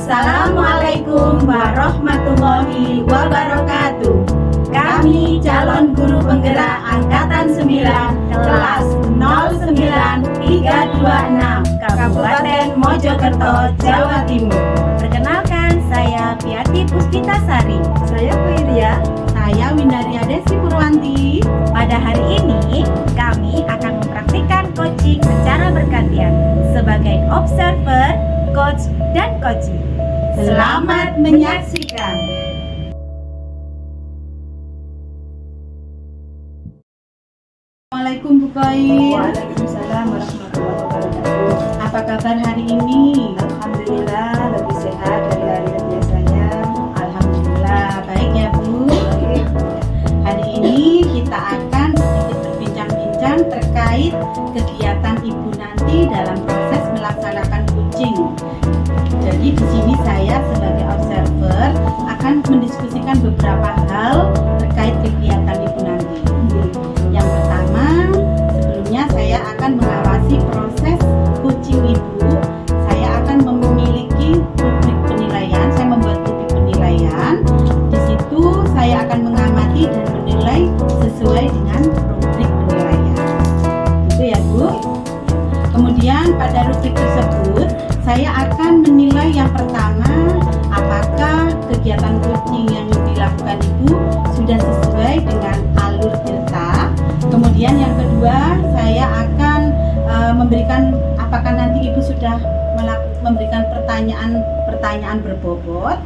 Assalamualaikum warahmatullahi wabarakatuh. Kami calon guru penggerak Angkatan 9 kelas 09326 Kabupaten Mojokerto, Jawa Timur. Perkenalkan, saya Piati Puspitasari. Saya Kuiria. Saya Windaria Desi Purwanti. Pada hari ini, kami akan mempraktikkan coaching secara bergantian sebagai observer, coach, dan coaching. Selamat menyaksikan. Assalamualaikum Bu Koir. Waalaikumsalam warahmatullahi wabarakatuh. Apa kabar hari ini? Alhamdulillah lebih sehat dari hari biasanya. Alhamdulillah baik ya Bu. Baik. Hari ini kita akan sedikit berbincang-bincang terkait kegiatan Ibu nanti dalam proses melaksanakan coaching. Jadi di sini saya sebagai observer akan mendiskusikan beberapa hal terkait kegiatan Ibu nanti. Yang pertama, sebelumnya saya akan mengawasi proses coaching Ibu. Saya akan memiliki rubrik penilaian. Saya membuat rubrik penilaian. Di situ saya akan mengamati dan menilai sesuai dengan rubrik penilaian. Gitu ya Bu. Kemudian pada rubrik tersebut saya akan menilai yang pertama, apakah kegiatan coaching yang dilakukan Ibu sudah sesuai dengan alur IRTA. Kemudian yang kedua, saya akan memberikan apakah nanti Ibu sudah memberikan pertanyaan berbobot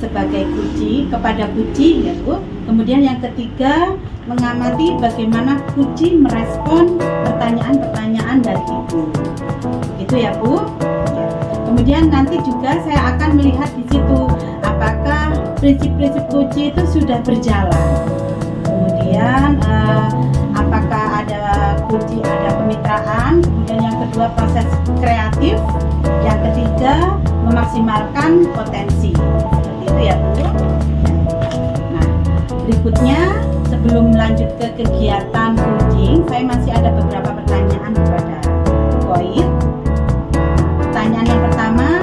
sebagai kunci kepada kunci ya Bu. Kemudian yang ketiga, mengamati bagaimana kunci merespon pertanyaan-pertanyaan dari Ibu. Gitu ya Bu. Kemudian nanti juga saya akan melihat di situ apakah prinsip-prinsip kunci itu sudah berjalan. Kemudian apakah ada kunci, ada kemitraan. Kemudian yang kedua proses kreatif. Yang ketiga memaksimalkan potensi. Seperti itu ya Bu. Nah berikutnya sebelum lanjut ke kegiatan coaching, saya masih ada beberapa pertanyaan kepada Koir. Pertanyaan yang pertama,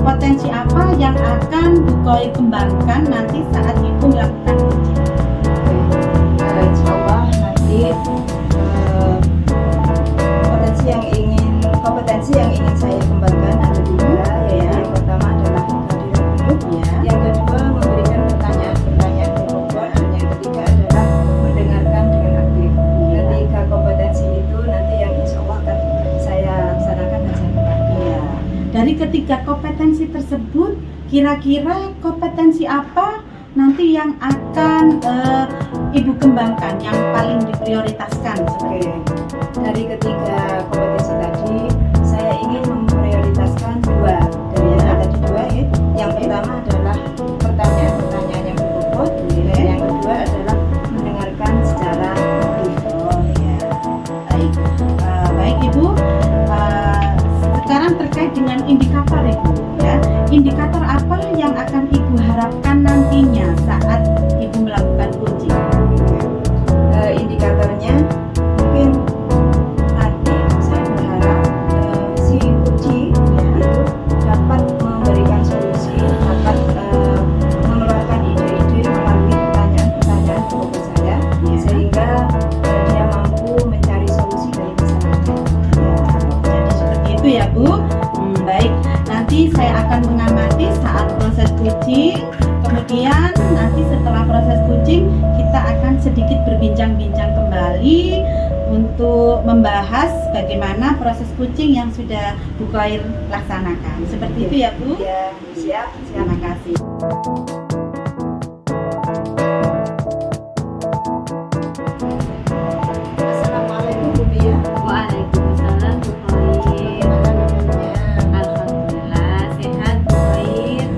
potensi apa yang akan Bu Koir kembangkan nanti saat Ibu melakukan coaching? Insya Allah nanti kompetensi yang ingin saya kembangkan ada tiga, ya. Yang pertama adalah kehadiran hidup, Ya. yang kedua memberikan pertanyaan berbobot, dan yang ketiga adalah mendengarkan dengan aktif. Ketiga kompetensi itu nanti yang insya Allah akan saya laksanakan dan saya kembangkan. Iya. Dari ketiga kompetensi tersebut, kira-kira kompetensi apa nanti yang akan Ibu kembangkan, yang paling diprioritaskan? Oke, dari ketiga kompetensi tadi saya ingin memprioritaskan dua. Tadi dua ya. Yang pertama adalah pertanyaan-pertanyaan yang berbobot, dan yang kedua adalah mendengarkan secara aktif. Oh ya, baik. Baik Ibu. Sekarang terkait dengan indikator Ibu, ya. Indikator apa yang akan Ibu harapkan nantinya saat Ibu melakukan coaching? Indikatornya mungkin nanti saya berharap si kunci itu dapat memberikan solusi, dapat mengeluarkan ide-ide melalui pertanyaan-pertanyaan berbobot saya, sehingga dia mampu mencari solusi dari masyarakat. Jadi seperti itu ya Bu. Baik, nanti saya akan mengamati saat proses coaching. Kemudian nanti setelah proses coaching kita akan sedikit berbincang-bincang kembali untuk membahas bagaimana proses coaching yang sudah Bu Koir laksanakan. Seperti itu ya Bu. Ya, siap. Terima kasih. Assalamualaikum Bu Bia. Waalaikumsalam, Bu Koir. Bagaimana kabarnya? Alhamdulillah, sehat, Bu Koir.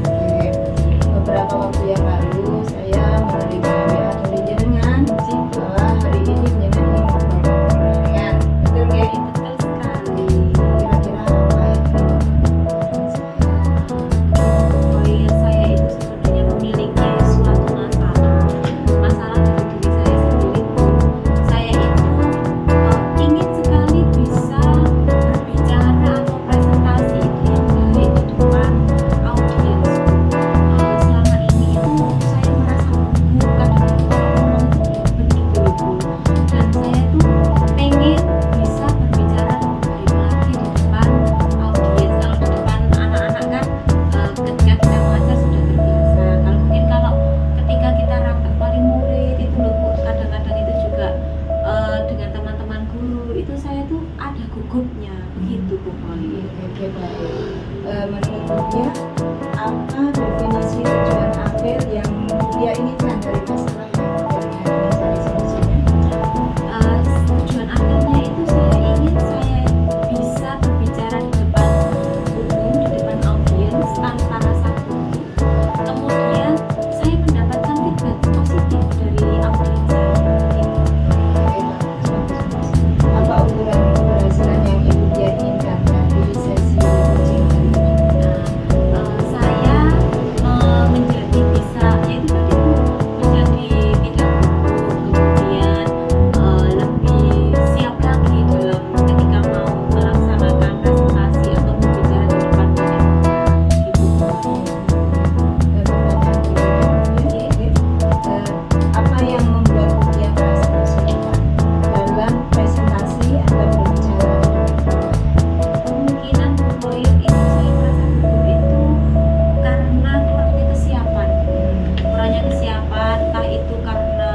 Beberapa waktu yang lalu saya menerima WA dari jenengan bahwa hari ini jenengan ingin ngobrol dengan betul nggak? Betul sekali. Kira-kira apa yang Bu Koir, saya itu sebenarnya memiliki menurut Bu Bia, apa definisi tujuan akhir yang Bu Bia inginkan dari masalah yang ingin cari solusinya? Tujuan akhirnya itu saya ingin saya bisa berbicara di depan umum, di depan audiens tanpa rasa gugup. Kemudian saya mendapatkan feedback positif dari audiens saya. Gitu. Oke, bagus. Apa ukuran keberhasilan yang Ibu Bia inginkan dari sesi coaching hari ini? Saya menjadi bisa, yaitu tadi Bu, menjadi tidak gugup, kemudian lebih siap lagi dalam ketika mau melaksanakan presentasi atau berbicara di depan banyak orang gitu. Pertanyaan berikutnya, apa yang membuat Bu Bia merasa kesulitan dalam presentasi atau berbicara di depan orang? Kemungkinan poin itu saya merasa gugup itu karena kurangnya kesiapan. Kurangnya kesiapan, entah itu karena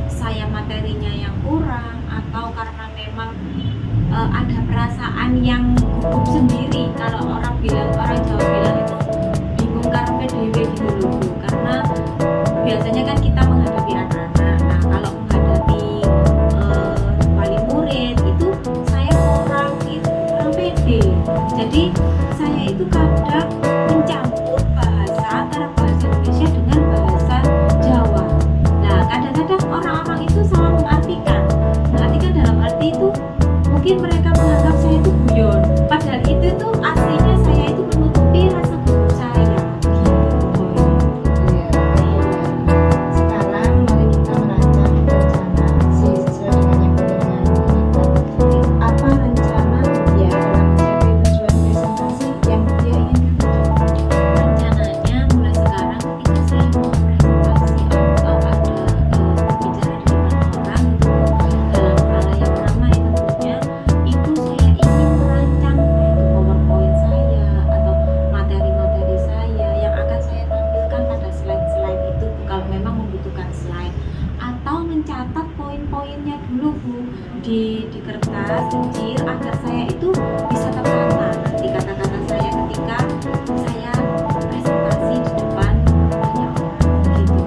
saya materinya yang kurang atau karena memang ada perasaan yang gugup sendiri. Kalau orang Jawa bilang itu bingung karena dewe gitu loh Bu. Karena biasanya kan kita menghadapi anak-anak. Nah kalau menghadapi wali murid itu saya kurang pede. Jadi saya itu kadang mencampur bahasa antara bahasa Indonesia dengan bahasa Jawa. Nah kadang-kadang orang-orang itu salah mengartikan dalam arti itu mungkin mereka menganggap saya itu guyon. Padahal itu tuh aslinya saya itu menutupi rasa gugup saya. Gitu. Iya. Sekarang mari kita merancang rencana aksi sesuai dengan yang berdengar inginkan. Apa rencana Bu Bia dalam mencapai tujuan presentasi yang Bu Bia inginkan? Rencananya mulai sekarang ketika saya mau presentasi atau ada berbicara di depan orang gitu, dalam halayak ramai tentunya, itu saya ingin merancang yaitu PowerPoint saya atau materi-materi saya yang akan saya tampilkan pada slide-slide itu kalau memang membutuhkan slide, atau mencatat poin-poinnya dulu Bu di kertas kecil agar saya itu bisa tertata nanti kata-kata saya ketika saya presentasi di depan banyak orang gitu.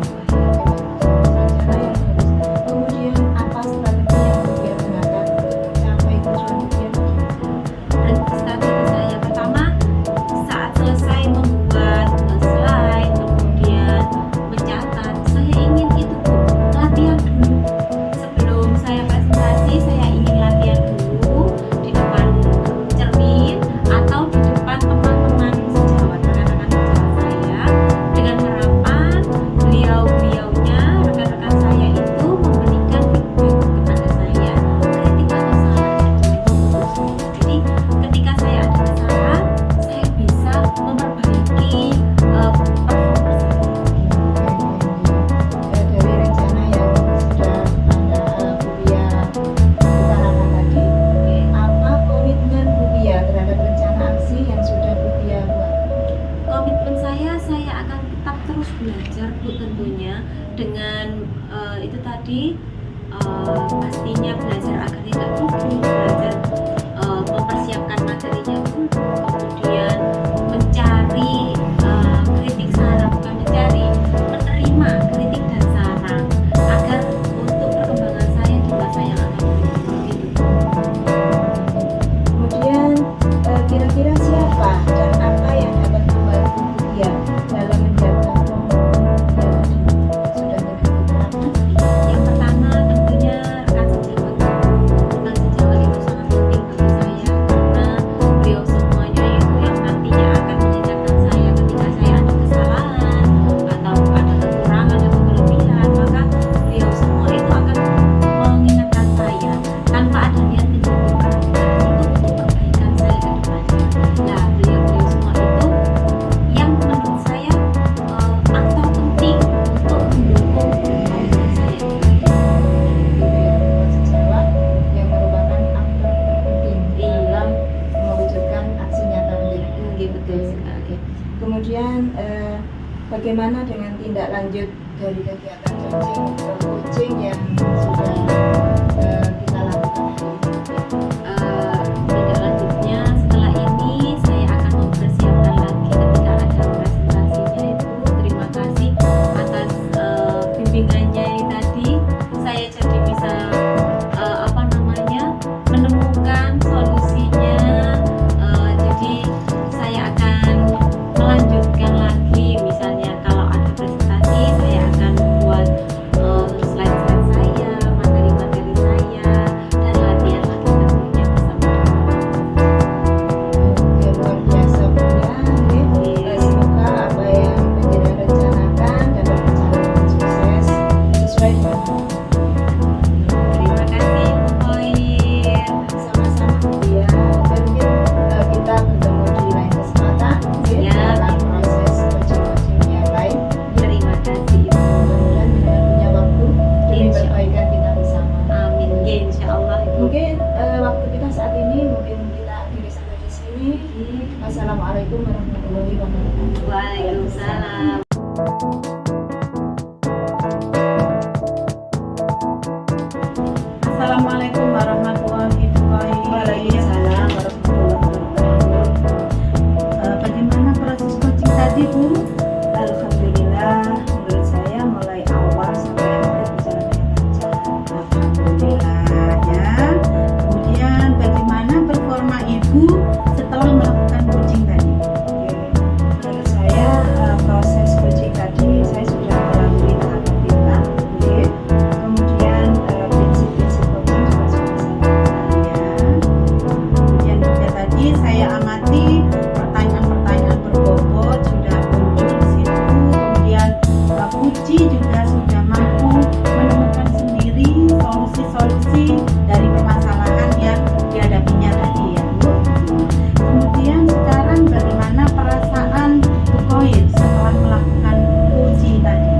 Rencana yang bagus. Kemudian apa strategi yang Bu Bia gunakan untuk mencapai tujuan Bu Bia tadi? Strategi saya pertama saat selesai membuat slide kemudian mencatat, saya ingin itu Bu, latihan dulu sebelum saya presentasi. Saya ingin latihan dulu di depan cermin atau di depan teman-teman sejawat, rekan-rekan sejawat saya, dengan harapan beliau-beliaunya, rekan-rekan saya itu memberikan feedback kepada saya, kritik atau saran. Jadi ketika saya ada kesalahan, saya bisa memperbaiki performa saya. Dari rencana yang sudah Bu Bia utarakan tadi, apa komitmen Bu Bia terhadap rencana aksi yang sudah Bu Bia buat? Komitmen saya akan tetap terus belajar Bu, tentunya dengan itu tadi pastinya belajar agar tidak gugup, belajar mempersiapkan materinya dulu, kemudian mencari kritik saran, bukan menerima kritik dan saran agar untuk perkembangan saya di masa yang akan datang gitu. Kemudian kira-kira siapa dan apa yang dapat membantu Bu Bia dalam menjaga komitmen Bu Bia tadi? Sudah tadi diterapkan. Yang pertama tentunya rekan sejawat. Rekan sejawat itu sangat penting bagi saya karena beliau semuanya itu yang nantinya akan mengingatkan saya ketika saya ada kesalahan atau ada kekurangan atau kelebihan, maka beliau semua itu akan mengingatkan saya tanpa ada niat menjatuhkan. Nah, itu untuk perbaikan saya ke depannya. Nah, beliau-beliau semua itu yang menurut saya aktor penting untuk mendukung komitmen saya itu tadi. Gitu ya, rekan sejawat yang merupakan aktor terpenting dalam mewujudkan aksi nyata Bu Bia. Gitu, betul sekali. Kemudian bagaimana dengan tindak lanjut dari kegiatan coaching yang sudah kita lakukan hari ini? Tindak lanjutnya setelah ini saya akan mempersiapkan Assalamualaikum warahmatullahi wabarakatuh. Waalaikumsalam. Assalamualaikum warahmatullahi wabarakatuh. Waalaikumsalam warahmatullahi wabarakatuh. Bagaimana proses coaching tadi, Bu? Alhamdulillah, menurut saya mulai awal sampai akhir berjalan dengan lancar. Alhamdulillah ya. Kemudian bagaimana performa Ibu setelah melakukan coaching tadi? Oke. Menurut saya proses coaching tadi saya sudah melalui tahap-tahap. Oke. Kemudian prinsip-prinsip coaching juga sudah saya lakukan. Ya. Kemudian juga tadi saya amati pertanyaan-pertanyaan berbobot sudah muncul di situ. Kemudian Puji juga sudah mampu menemukan sendiri solusi-solusi dari permasalahan yang dihadapinya tadi ya, Bu. Kemudian sekarang bagaimana perasaan Bu Koir setelah melakukan coaching tadi?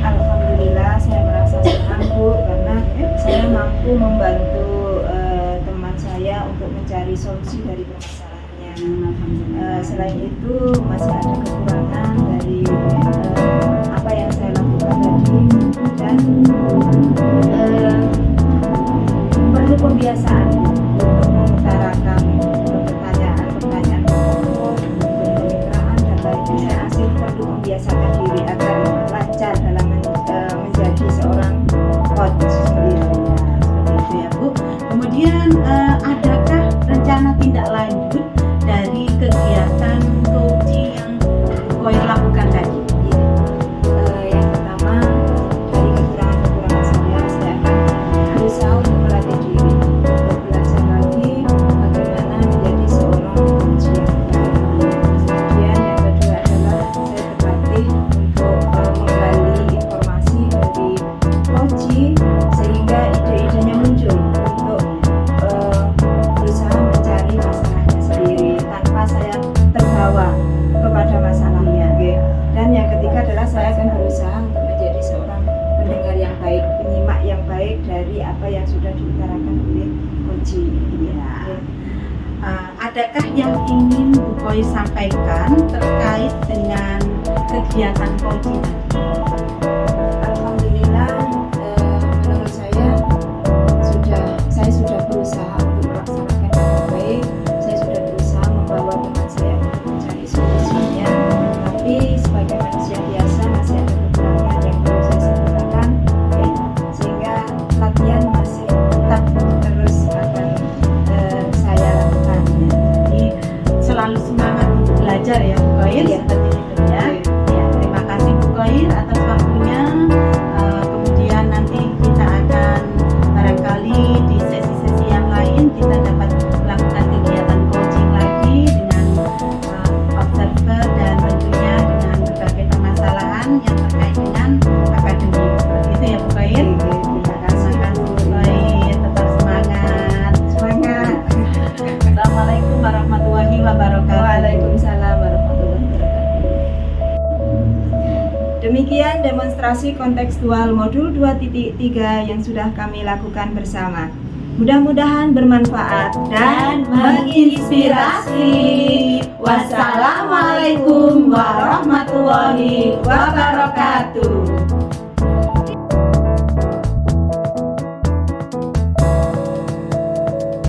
Alhamdulillah saya merasa senang Bu karena saya mampu membantu teman saya untuk mencari solusi dari permasalahannya. Selain itu masih ada kekurangan dari apa yang saya lakukan tadi dan perlu pembiasaan untuk mengutarakan pertanyaan-pertanyaan pokok, kemitraan dan lainnya. Saya masih perlu membiasakan diri agar lancar dalam menjadi seorang coach sendiri. Seperti itu ya, Bu. Kemudian adakah rencana tindak lanjut dari kegiatan coaching yang Bu Koir lakukan tadi? Yang pertama dari kekurangan-kekurangan saya akan berusaha untuk melatih diri untuk belajar lagi bagaimana menjadi seorang coach yang baik. Kemudian yang kedua adalah saya terlatih untuk menggali informasi dari coaching sehingga ide-idenya muncul untuk berusaha mencari masalahnya sendiri tanpa saya terbawa kepada masalahnya. Dan yang ketiga adalah saya akan berusaha untuk menjadi seorang pendengar yang baik, penyimak yang baik dari apa yang sudah diutarakan oleh coaching. Ya. Adakah yang ingin Bu Koir sampaikan terkait dengan kegiatan coaching tadi? Alhamdulillah, menurut saya sudah berusaha untuk melaksanakan dengan baik. Saya sudah berusaha membawa teman saya untuk mencari solusinya. Tapi sebagai manusia biasa masih ada kekurangan yang perlu saya sempurnakan, ya. Sehingga latihan masih tetap terus akan saya lakukan. Jadi selalu semangat belajar ya, Bu Koir, Iya. seperti itu ya. Ya, terima kasih Bu Koir atas waktunya. Kemudian nanti kita akan barangkali di sesi-sesi yang lain kita dapat melakukan kegiatan coaching lagi dengan observer dan tentunya dengan berbagai permasalahan yang terkait dengan akademik. Seperti itu ya Bu Koir. Terima kasih. Terima kasih Bu Koir, tetap semangat. Semangat. Assalamualaikum warahmatullahi wabarakatuh. Waalaikumsalam warahmatullahi wabarakatuh. Demikian demonstrasi kontekstual modul 2.3 yang sudah kami lakukan bersama. Mudah-mudahan bermanfaat dan menginspirasi. Wassalamualaikum warahmatullahi wabarakatuh.